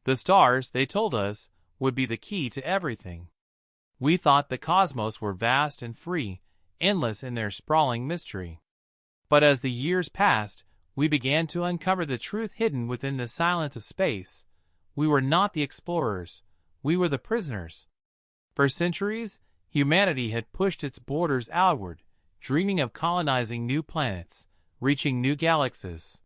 The stars, they told us, would be the key to everything. We thought the cosmos were vast and free, endless in their sprawling mystery. But as the years passed, we began to uncover the truth hidden within the silence of space. We were not the explorers, we were the prisoners. For centuries, humanity had pushed its borders outward, dreaming of colonizing new planets, reaching new galaxies.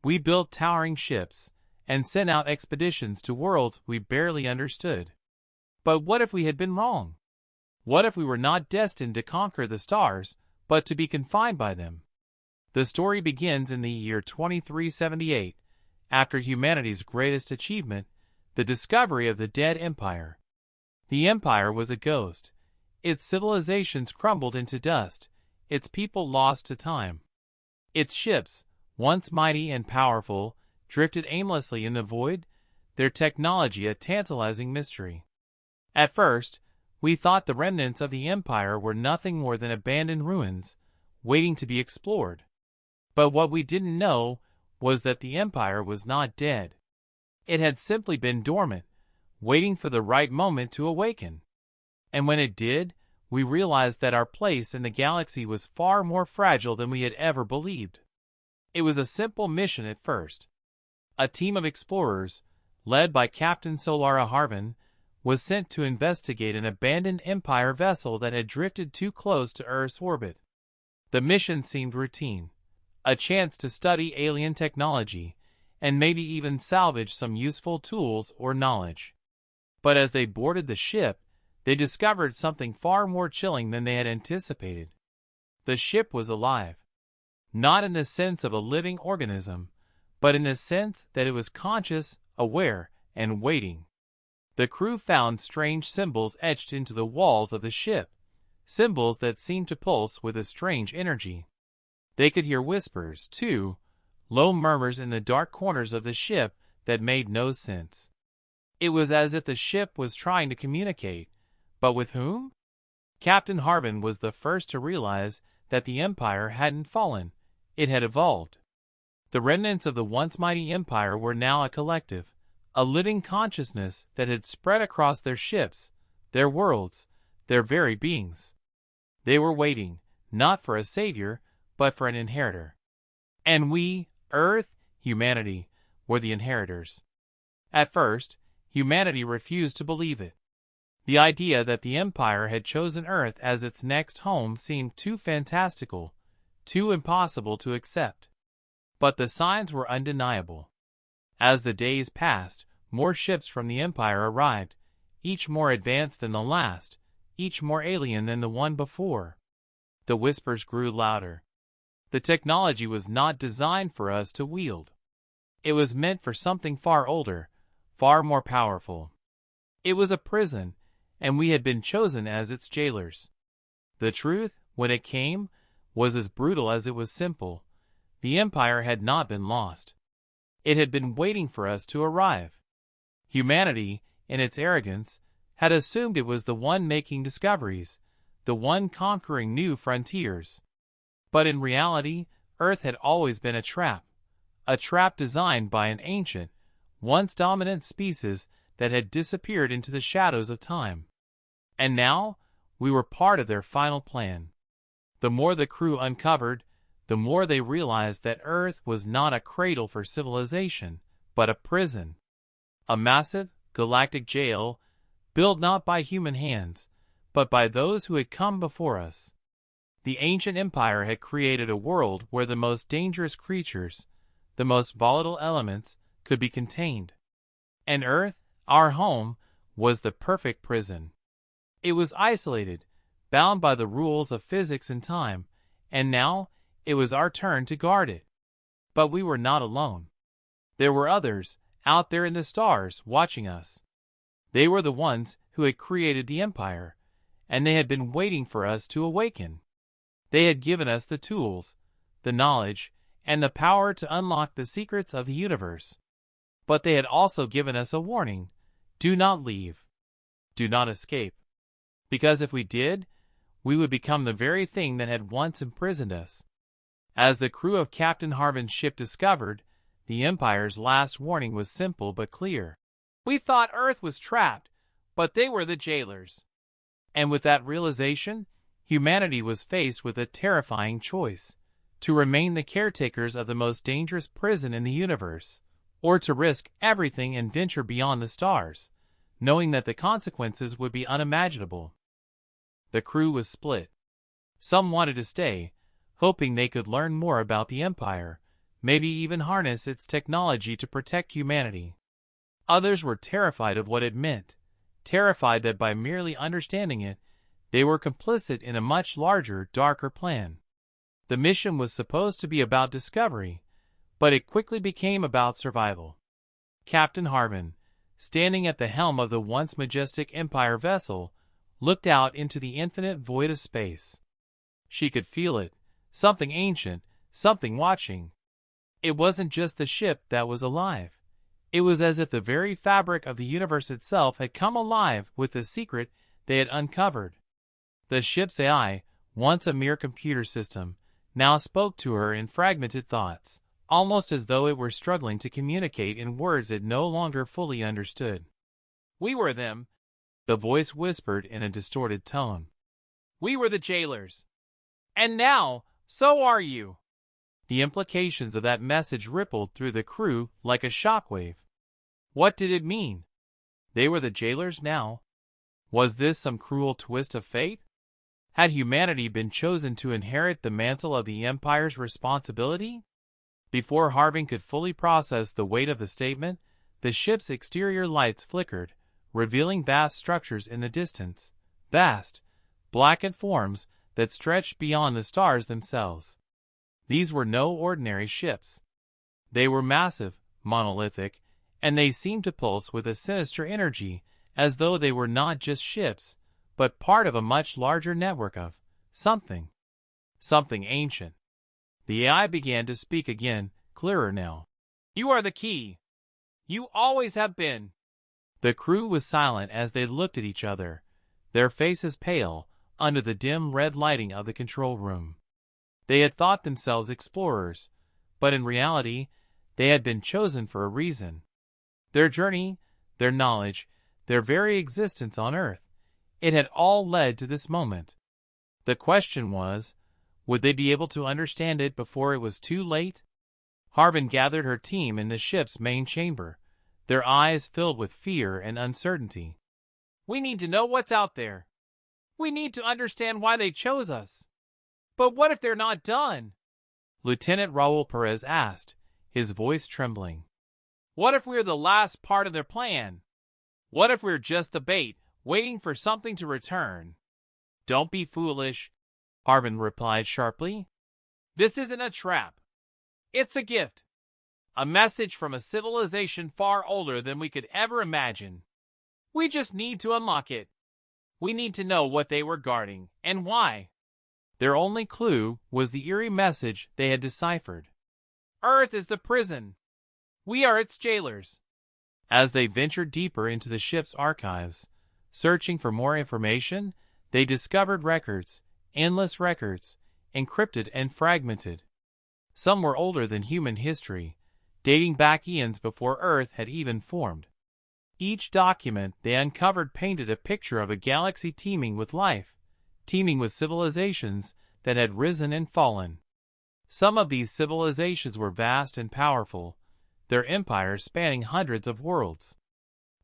We built towering ships, and sent out expeditions to worlds we barely understood. But what if we had been wrong? What if we were not destined to conquer the stars, but to be confined by them? The story begins in the year 2378, after humanity's greatest achievement, the discovery of the dead empire. The empire was a ghost. Its civilizations crumbled into dust, its people lost to time. Its ships, once mighty and powerful, drifted aimlessly in the void, their technology a tantalizing mystery. At first, we thought the remnants of the empire were nothing more than abandoned ruins, waiting to be explored. But what we didn't know was that the empire was not dead. It had simply been dormant, waiting for the right moment to awaken. And when it did, we realized that our place in the galaxy was far more fragile than we had ever believed. It was a simple mission at first. A team of explorers, led by Captain Solara Harvin, was sent to investigate an abandoned Empire vessel that had drifted too close to Earth's orbit. The mission seemed routine, a chance to study alien technology, and maybe even salvage some useful tools or knowledge. But as they boarded the ship, they discovered something far more chilling than they had anticipated. The ship was alive. Not in the sense of a living organism, but in the sense that it was conscious, aware, and waiting. The crew found strange symbols etched into the walls of the ship, symbols that seemed to pulse with a strange energy. They could hear whispers, too, low murmurs in the dark corners of the ship that made no sense. It was as if the ship was trying to communicate, but with whom? Captain Harvin was the first to realize that the Empire hadn't fallen, it had evolved. The remnants of the once mighty Empire were now a collective, a living consciousness that had spread across their ships, their worlds, their very beings. They were waiting, not for a savior, but for an inheritor. And we, Earth, humanity, were the inheritors. At first, humanity refused to believe it. The idea that the Empire had chosen Earth as its next home seemed too fantastical, too impossible to accept. But the signs were undeniable. As the days passed, more ships from the Empire arrived, each more advanced than the last, each more alien than the one before. The whispers grew louder. The technology was not designed for us to wield. It was meant for something far older, far more powerful. It was a prison, and we had been chosen as its jailers. The truth, when it came, was as brutal as it was simple. The Empire had not been lost. It had been waiting for us to arrive. Humanity, in its arrogance, had assumed it was the one making discoveries, the one conquering new frontiers. But in reality, Earth had always been a trap designed by an ancient, once dominant species that had disappeared into the shadows of time. And now, we were part of their final plan. The more the crew uncovered, the more they realized that Earth was not a cradle for civilization, but a prison. A massive, galactic jail, built not by human hands, but by those who had come before us. The ancient empire had created a world where the most dangerous creatures, the most volatile elements, could be contained. And Earth, our home, was the perfect prison. It was isolated, bound by the rules of physics and time, and now it was our turn to guard it. But we were not alone. There were others, out there in the stars, watching us. They were the ones who had created the empire, and they had been waiting for us to awaken. They had given us the tools, the knowledge, and the power to unlock the secrets of the universe. But they had also given us a warning: do not leave. Do not escape. Because if we did, we would become the very thing that had once imprisoned us. As the crew of Captain Harvin's ship discovered, the Empire's last warning was simple but clear. We thought Earth was trapped, but they were the jailers. And with that realization, humanity was faced with a terrifying choice: to remain the caretakers of the most dangerous prison in the universe, or to risk everything and venture beyond the stars, knowing that the consequences would be unimaginable. The crew was split. Some wanted to stay, hoping they could learn more about the Empire, maybe even harness its technology to protect humanity. Others were terrified of what it meant, terrified that by merely understanding it, they were complicit in a much larger, darker plan. The mission was supposed to be about discovery, but it quickly became about survival. Captain Harvin, standing at the helm of the once majestic Empire vessel, looked out into the infinite void of space. She could feel it, something ancient, something watching. It wasn't just the ship that was alive. It was as if the very fabric of the universe itself had come alive with the secret they had uncovered. The ship's AI, once a mere computer system, now spoke to her in fragmented thoughts, almost as though it were struggling to communicate in words it no longer fully understood. "We were them," the voice whispered in a distorted tone. "We were the jailers. And now, so are you." The implications of that message rippled through the crew like a shockwave. What did it mean? They were the jailers now? Was this some cruel twist of fate? Had humanity been chosen to inherit the mantle of the Empire's responsibility? Before Harvin could fully process the weight of the statement, the ship's exterior lights flickered, revealing vast structures in the distance, vast, blackened forms that stretched beyond the stars themselves. These were no ordinary ships. They were massive, monolithic, and they seemed to pulse with a sinister energy, as though they were not just ships, but part of a much larger network of something ancient. The AI began to speak again, clearer now. "You are the key. You always have been." The crew was silent as they looked at each other, their faces pale under the dim red lighting of the control room. They had thought themselves explorers, but in reality, they had been chosen for a reason. Their journey, their knowledge, their very existence on Earth, it had all led to this moment. The question was, would they be able to understand it before it was too late? Harvin gathered her team in the ship's main chamber, their eyes filled with fear and uncertainty. "We need to know what's out there. We need to understand why they chose us. But what if they're not done?" Lieutenant Raul Perez asked, his voice trembling. "What if we're the last part of their plan? What if we're just the bait, waiting for something to return?" "Don't be foolish," Harvin replied sharply. "This isn't a trap. It's a gift. A message from a civilization far older than we could ever imagine. We just need to unlock it. We need to know what they were guarding, and why." Their only clue was the eerie message they had deciphered. "Earth is the prison. We are its jailers." As they ventured deeper into the ship's archives, searching for more information, they discovered records, endless records, encrypted and fragmented. Some were older than human history, dating back eons before Earth had even formed. Each document they uncovered painted a picture of a galaxy teeming with life, teeming with civilizations that had risen and fallen. Some of these civilizations were vast and powerful, their empires spanning hundreds of worlds.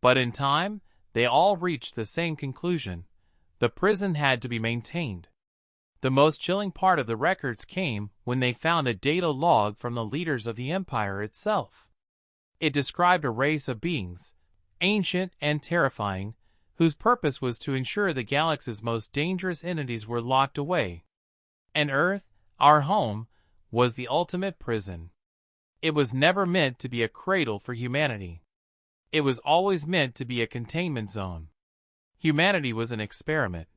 But in time, they all reached the same conclusion: the prison had to be maintained. The most chilling part of the records came when they found a data log from the leaders of the Empire itself. It described a race of beings, ancient and terrifying, whose purpose was to ensure the galaxy's most dangerous entities were locked away. And Earth, our home, was the ultimate prison. It was never meant to be a cradle for humanity. It was always meant to be a containment zone. Humanity was an experiment,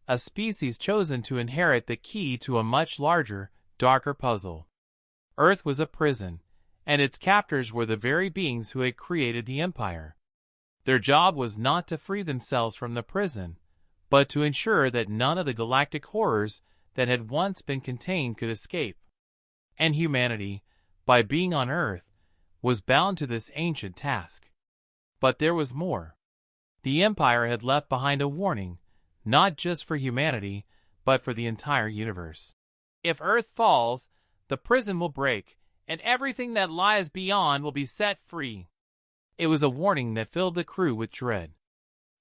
a species chosen to inherit the key to a much larger, darker puzzle. Earth was a prison, and its captors were the very beings who had created the Empire. Their job was not to free themselves from the prison, but to ensure that none of the galactic horrors that had once been contained could escape. And humanity, by being on Earth, was bound to this ancient task. But there was more. The Empire had left behind a warning, not just for humanity, but for the entire universe. If Earth falls, the prison will break, and everything that lies beyond will be set free. It was a warning that filled the crew with dread.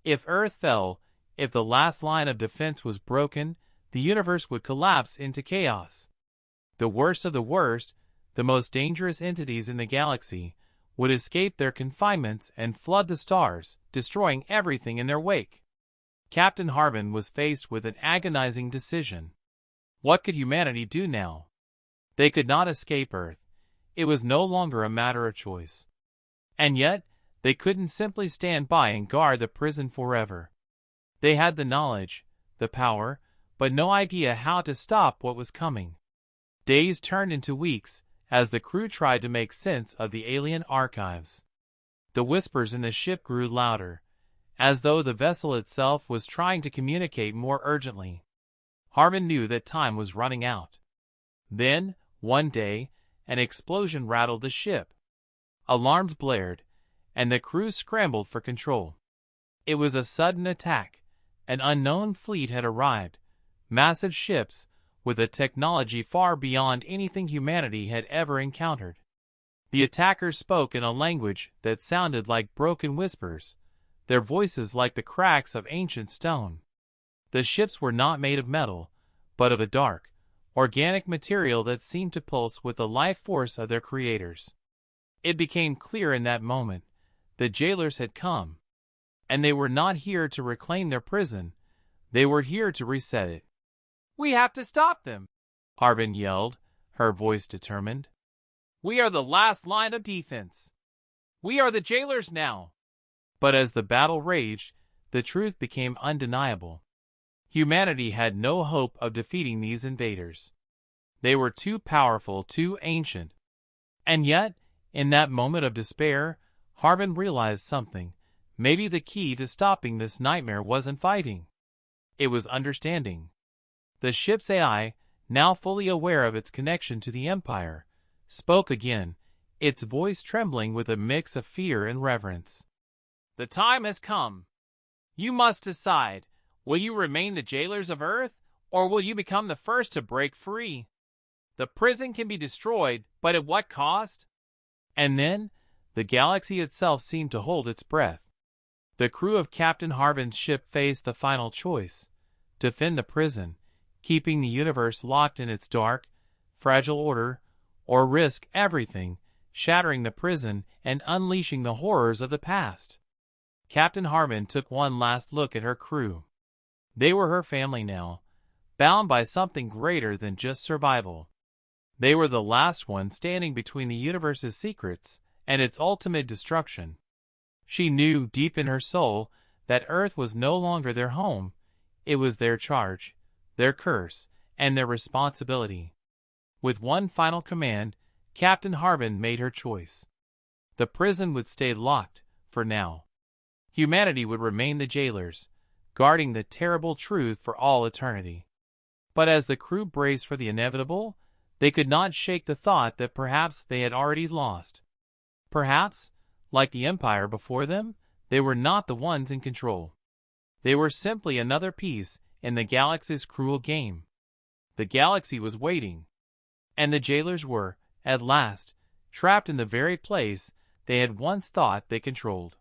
If Earth fell, if the last line of defense was broken, the universe would collapse into chaos. The worst of the worst, the most dangerous entities in the galaxy, would escape their confinements and flood the stars, destroying everything in their wake. Captain Harvin was faced with an agonizing decision. What could humanity do now? They could not escape Earth. It was no longer a matter of choice. And yet, they couldn't simply stand by and guard the prison forever. They had the knowledge, the power, but no idea how to stop what was coming. Days turned into weeks as the crew tried to make sense of the alien archives. The whispers in the ship grew louder, as though the vessel itself was trying to communicate more urgently. Harvin knew that time was running out. Then, one day, an explosion rattled the ship. Alarms blared, and the crew scrambled for control. It was a sudden attack. An unknown fleet had arrived, massive ships, with a technology far beyond anything humanity had ever encountered. The attackers spoke in a language that sounded like broken whispers, their voices like the cracks of ancient stone. The ships were not made of metal, but of a dark, organic material that seemed to pulse with the life force of their creators. It became clear in that moment, the jailers had come. And they were not here to reclaim their prison, they were here to reset it. "We have to stop them," Harvin yelled, her voice determined. "We are the last line of defense. We are the jailers now." But as the battle raged, the truth became undeniable. Humanity had no hope of defeating these invaders. They were too powerful, too ancient. And yet, in that moment of despair, Harvin realized something. Maybe the key to stopping this nightmare wasn't fighting. It was understanding. The ship's AI, now fully aware of its connection to the Empire, spoke again, its voice trembling with a mix of fear and reverence. "The time has come. You must decide. Will you remain the jailers of Earth, or will you become the first to break free? The prison can be destroyed, but at what cost?" And then, the galaxy itself seemed to hold its breath. The crew of Captain Harvin's ship faced the final choice: defend the prison, keeping the universe locked in its dark, fragile order, or risk everything, shattering the prison and unleashing the horrors of the past. Captain Harvin took one last look at her crew. They were her family now, bound by something greater than just survival. They were the last one standing between the universe's secrets and its ultimate destruction. She knew deep in her soul that Earth was no longer their home. It was their charge, their curse, and their responsibility. With one final command, Captain Harvin made her choice. The prison would stay locked, for now. Humanity would remain the jailers, guarding the terrible truth for all eternity. But as the crew braced for the inevitable, they could not shake the thought that perhaps they had already lost. Perhaps, like the Empire before them, they were not the ones in control. They were simply another piece in the galaxy's cruel game. The galaxy was waiting. And the jailers were, at last, trapped in the very place they had once thought they controlled.